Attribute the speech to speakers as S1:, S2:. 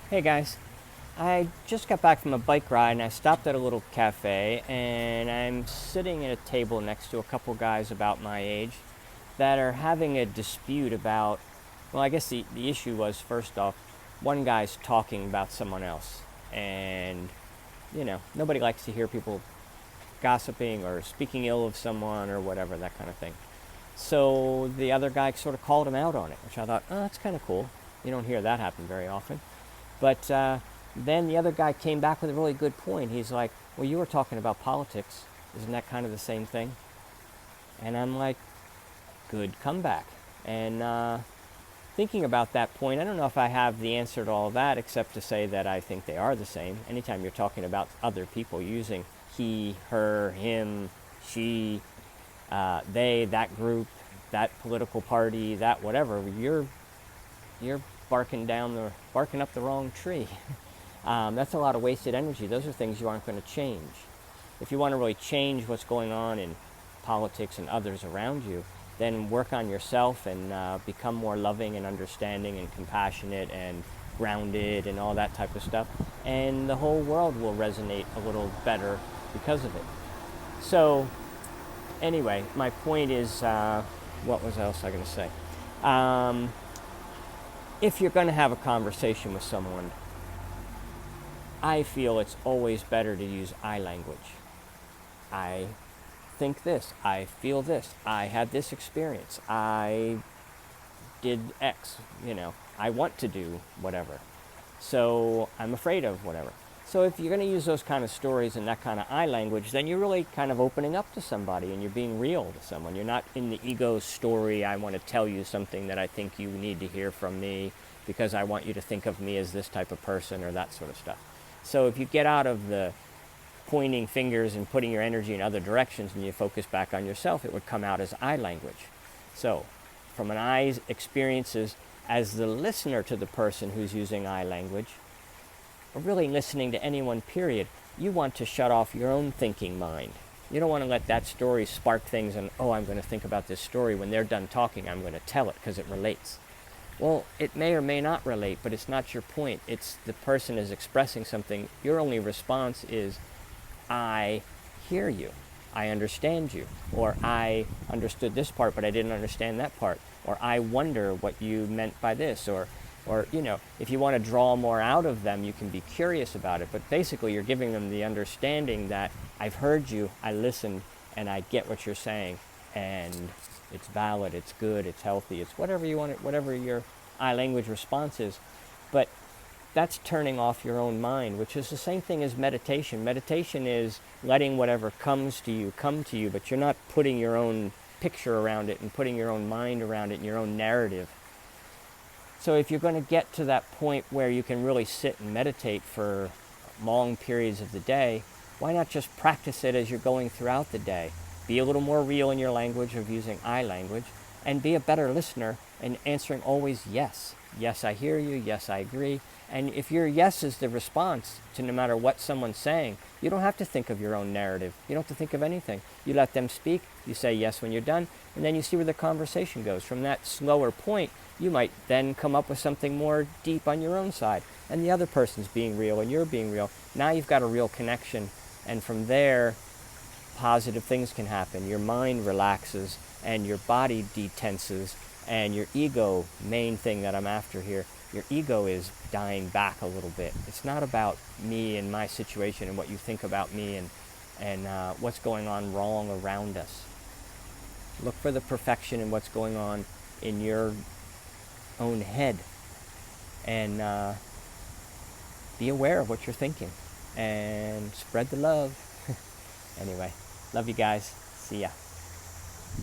S1: Hey guys, I just got back from a bike ride and I stopped at a little cafe and I'm sitting at a table next to a couple guys about my age that are having a dispute about, well, I guess the issue was first off, one guy's talking about someone else. And, nobody likes to hear people gossiping or speaking ill of someone or whatever, that kind of thing. So the other guy sort of called him out on it, which I thought, oh, that's kind of cool. You don't hear that happen very often. But then the other guy came back with a really good point. He's like, well, you were talking about politics. Isn't that kind of the same thing? And I'm like, good comeback. And thinking about that point, I don't know if I have the answer to all that, except to say that I think they are the same. Anytime you're talking about other people using he, her, him, she, they, that group, that political party, that whatever, you're barking up the wrong tree. That's a lot of wasted energy. Those are things you aren't going to change. If you want to really change what's going on in politics and others around you, then work on yourself and become more loving and understanding and compassionate and grounded and all that type of stuff. And the whole world will resonate a little better because of it. So, anyway, my point is, what was else I going to say? If you're going to have a conversation with someone, I feel it's always better to use I language. I think this, I feel this, I had this experience, I did X, I want to do whatever. So I'm afraid of whatever. So if you're going to use those kind of stories and that kind of I language, then you're really kind of opening up to somebody and you're being real to someone. You're not in the ego story, I want to tell you something that I think you need to hear from me because I want you to think of me as this type of person or that sort of stuff. So if you get out of the pointing fingers and putting your energy in other directions and you focus back on yourself, it would come out as I language. So from an I's experiences as the listener to the person who's using I language, or really listening to anyone, period, you want to shut off your own thinking mind. You don't want to let that story spark things and, oh, I'm going to think about this story. When they're done talking, I'm going to tell it because it relates. Well, it may or may not relate, but it's not your point. It's the person is expressing something. Your only response is, I hear you. I understand you. Or I understood this part, but I didn't understand that part. Or I wonder what you meant by this. Or if you want to draw more out of them, you can be curious about it. But basically, you're giving them the understanding that I've heard you, I listened, and I get what you're saying. And it's valid, it's good, it's healthy, it's whatever you want, whatever your I language response is. But that's turning off your own mind, which is the same thing as meditation. Meditation is letting whatever comes to you come to you, but you're not putting your own picture around it and putting your own mind around it and your own narrative. So if you're going to get to that point where you can really sit and meditate for long periods of the day, why not just practice it as you're going throughout the day? Be a little more real in your language of using I language, and be a better listener and answering always yes. Yes, I hear you. Yes, I agree. And if your yes is the response to no matter what someone's saying, you don't have to think of your own narrative. You don't have to think of anything. You let them speak, you say yes when you're done, and then you see where the conversation goes. From that slower point, you might then come up with something more deep on your own side. And the other person's being real and you're being real. Now you've got a real connection. And from there, positive things can happen. Your mind relaxes and your body detenses, and your ego, main thing that I'm after here, your ego is dying back a little bit. It's not about me and my situation and what you think about me and what's going on wrong around us. Look for the perfection in what's going on in your own head, and be aware of what you're thinking and spread the love. Anyway, love you guys. See ya.